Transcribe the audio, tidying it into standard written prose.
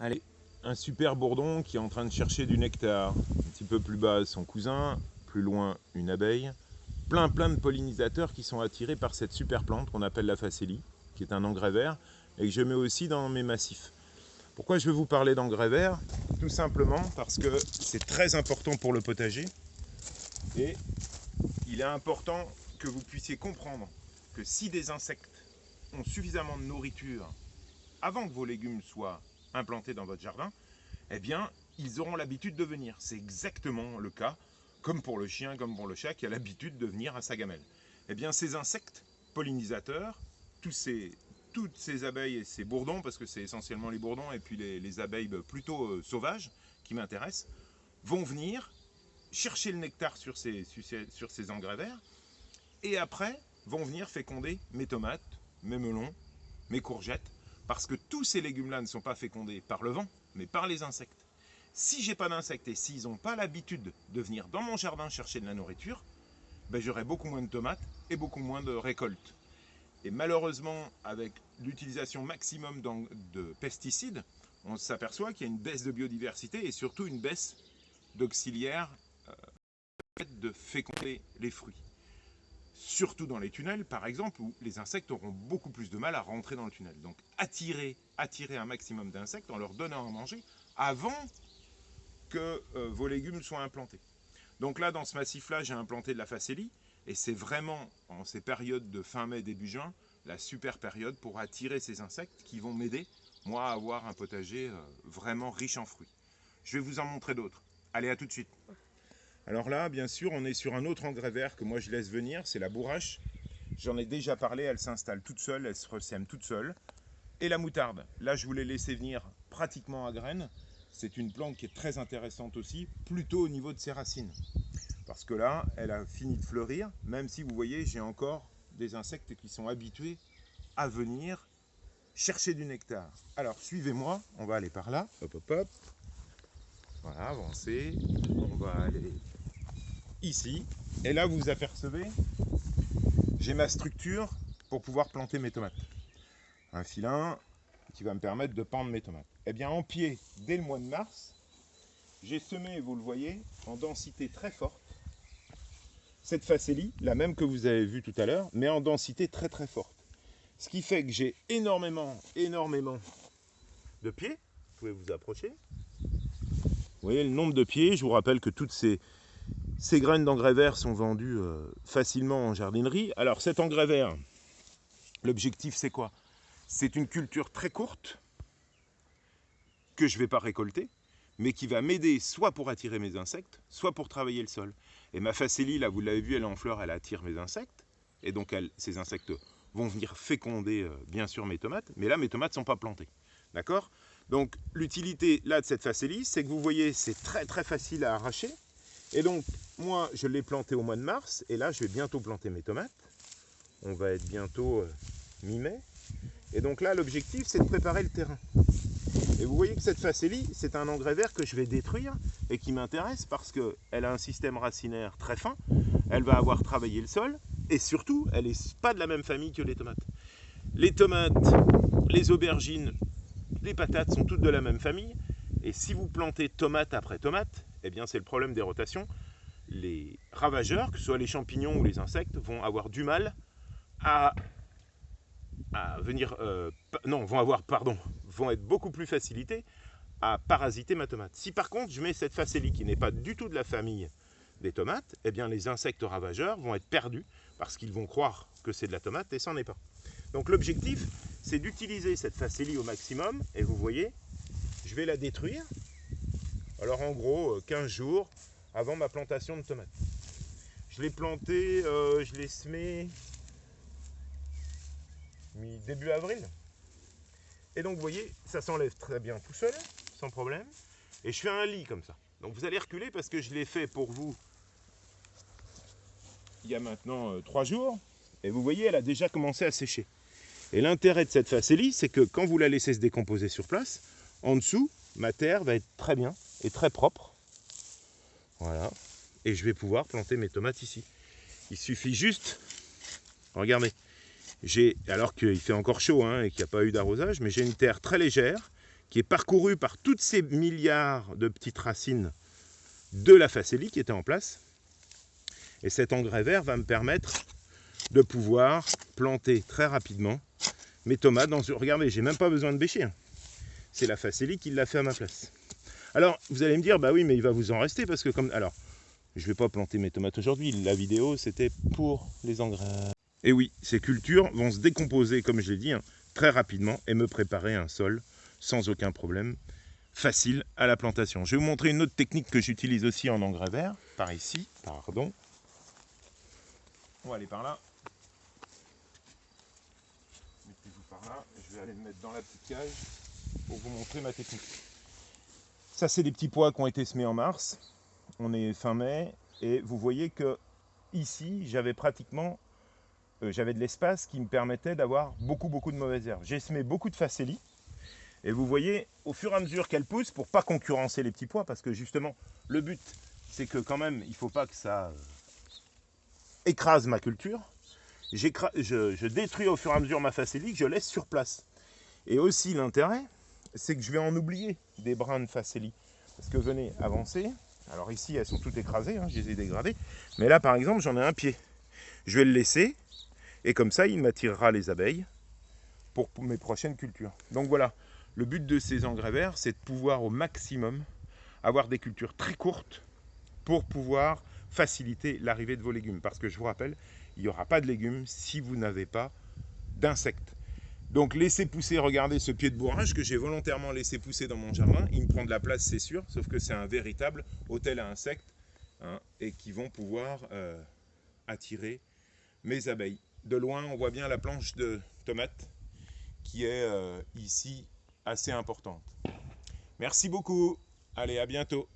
Allez, un super bourdon qui est en train de chercher du nectar. Un petit peu plus bas, son cousin, plus loin, une abeille. Plein de pollinisateurs qui sont attirés par cette super plante qu'on appelle la facélie, qui est un engrais vert, et que je mets aussi dans mes massifs. Pourquoi je vais vous parler d'engrais vert? Tout simplement parce que c'est très important pour le potager, et il est important que vous puissiez comprendre que si des insectes ont suffisamment de nourriture avant que vos légumes soient implantés dans votre jardin, eh bien, ils auront l'habitude de venir. C'est exactement le cas, comme pour le chien, comme pour le chat, qui a l'habitude de venir à sa gamelle. Eh bien, ces insectes pollinisateurs, toutes ces abeilles et ces bourdons, parce que c'est essentiellement les bourdons et puis les abeilles plutôt sauvages qui m'intéressent, vont venir chercher le nectar sur ces engrais verts, et après vont venir féconder mes tomates, mes melons, mes courgettes, parce que tous ces légumes-là ne sont pas fécondés par le vent, mais par les insectes. Si j'ai pas d'insectes et s'ils n'ont pas l'habitude de venir dans mon jardin chercher de la nourriture, ben j'aurai beaucoup moins de tomates et beaucoup moins de récoltes. Et malheureusement, avec l'utilisation maximum de pesticides, on s'aperçoit qu'il y a une baisse de biodiversité et surtout une baisse d'auxiliaires de féconder les fruits. Surtout dans les tunnels, par exemple, où les insectes auront beaucoup plus de mal à rentrer dans le tunnel. Donc attirer un maximum d'insectes en leur donnant à manger avant que vos légumes soient implantés. Donc là, dans ce massif-là, j'ai implanté de la facélie, et c'est vraiment, en ces périodes de fin mai, début juin, la super période pour attirer ces insectes qui vont m'aider, moi, à avoir un potager vraiment riche en fruits. Je vais vous en montrer d'autres. Allez, à tout de suite. Alors là, bien sûr, on est sur un autre engrais vert que moi je laisse venir, c'est la bourrache. J'en ai déjà parlé, elle s'installe toute seule, elle se ressème toute seule. Et la moutarde, là je vous l'ai laissé venir pratiquement à graines. C'est une plante qui est très intéressante aussi, plutôt au niveau de ses racines. Parce que là, elle a fini de fleurir, même si vous voyez, j'ai encore des insectes qui sont habitués à venir chercher du nectar. Alors suivez-moi, on va aller par là, hop hop hop. Voilà, avancez, on va aller ici. Et là, vous apercevez, j'ai ma structure pour pouvoir planter mes tomates. Un filin qui va me permettre de pendre mes tomates. Eh bien, en pied, dès le mois de mars, j'ai semé, vous le voyez, en densité très forte, cette facélie, la même que vous avez vue tout à l'heure, mais en densité très forte. Ce qui fait que j'ai énormément de pieds. Vous pouvez vous approcher. Vous voyez le nombre de pieds. Je vous rappelle que toutes ces graines d'engrais vert sont vendues facilement en jardinerie. Alors cet engrais vert, l'objectif c'est quoi? C'est une culture très courte que je ne vais pas récolter, mais qui va m'aider soit pour attirer mes insectes, soit pour travailler le sol. Et ma facélie, là vous l'avez vu, elle est en fleur, elle attire mes insectes, et donc ces insectes vont venir féconder bien sûr mes tomates, mais là mes tomates ne sont pas plantées. D'accord? Donc l'utilité là de cette facélie, c'est que vous voyez, c'est très facile à arracher. Et donc, moi, je l'ai planté au mois de mars, et là, je vais bientôt planter mes tomates. On va être bientôt mi-mai. Et donc là, l'objectif, c'est de préparer le terrain. Et vous voyez que cette facélie, c'est un engrais vert que je vais détruire et qui m'intéresse parce qu'elle a un système racinaire très fin, elle va avoir travaillé le sol, et surtout, elle n'est pas de la même famille que les tomates. Les tomates, les aubergines, les patates sont toutes de la même famille, et si vous plantez tomate après tomate, eh bien c'est le problème des rotations. Les ravageurs, que ce soit les champignons ou les insectes, vont avoir du mal à venir... vont être beaucoup plus facilités à parasiter ma tomate. Si par contre je mets cette facélie qui n'est pas du tout de la famille des tomates, eh bien les insectes ravageurs vont être perdus parce qu'ils vont croire que c'est de la tomate et ça n'en est pas. Donc l'objectif, c'est d'utiliser cette facélie au maximum, et vous voyez, je vais la détruire. Alors en gros, 15 jours avant ma plantation de tomates. Je l'ai planté, je l'ai semé début avril. Et donc vous voyez, ça s'enlève très bien tout seul, sans problème. Et je fais un lit comme ça. Donc vous allez reculer parce que je l'ai fait pour vous il y a maintenant 3 jours. Et vous voyez, elle a déjà commencé à sécher. Et l'intérêt de cette facélie, c'est que quand vous la laissez se décomposer sur place, en dessous, ma terre va être très bien et très propre. Voilà. Et je vais pouvoir planter mes tomates ici. Il suffit juste, regardez, alors qu'il fait encore chaud et qu'il n'y a pas eu d'arrosage, mais j'ai une terre très légère qui est parcouru par toutes ces milliards de petites racines de la facélie qui était en place. Et cet engrais vert va me permettre de pouvoir planter très rapidement mes tomates dans ce... Regardez, j'ai même pas besoin de bêcher. Hein. C'est la facélie qui l'a fait à ma place. Alors, vous allez me dire, bah oui, mais il va vous en rester parce que comme... Alors, je vais pas planter mes tomates aujourd'hui. La vidéo, c'était pour les engrais. Et oui, ces cultures vont se décomposer, comme je l'ai dit, hein, très rapidement et me préparer un sol sans aucun problème, facile à la plantation. Je vais vous montrer une autre technique que j'utilise aussi en engrais vert, par ici, pardon. On va aller par là. Mettez-vous par là, je vais aller me mettre dans la petite cage pour vous montrer ma technique. Ça, c'est des petits pois qui ont été semés en mars. On est fin mai et vous voyez que ici, j'avais pratiquement j'avais de l'espace qui me permettait d'avoir beaucoup de mauvaises herbes. J'ai semé beaucoup de facélie. Et vous voyez, au fur et à mesure qu'elle pousse, pour ne pas concurrencer les petits pois, parce que justement, le but, c'est que quand même, il ne faut pas que ça écrase ma culture. Je détruis au fur et à mesure ma facélie que je laisse sur place. Et aussi, l'intérêt, c'est que je vais en oublier des brins de facélie. Parce que venez avancer. Alors ici, elles sont toutes écrasées, hein, je les ai dégradées. Mais là, par exemple, j'en ai un pied. Je vais le laisser. Et comme ça, il m'attirera les abeilles pour mes prochaines cultures. Donc voilà, le but de ces engrais verts, c'est de pouvoir au maximum avoir des cultures très courtes pour pouvoir faciliter l'arrivée de vos légumes. Parce que je vous rappelle, il n'y aura pas de légumes si vous n'avez pas d'insectes. Donc laissez pousser, regardez ce pied de bourrage que j'ai volontairement laissé pousser dans mon jardin. Il me prend de la place, c'est sûr, sauf que c'est un véritable hôtel à insectes, hein, et qui vont pouvoir attirer mes abeilles. De loin, on voit bien la planche de tomates qui est ici assez importante. Merci beaucoup. Allez, à bientôt.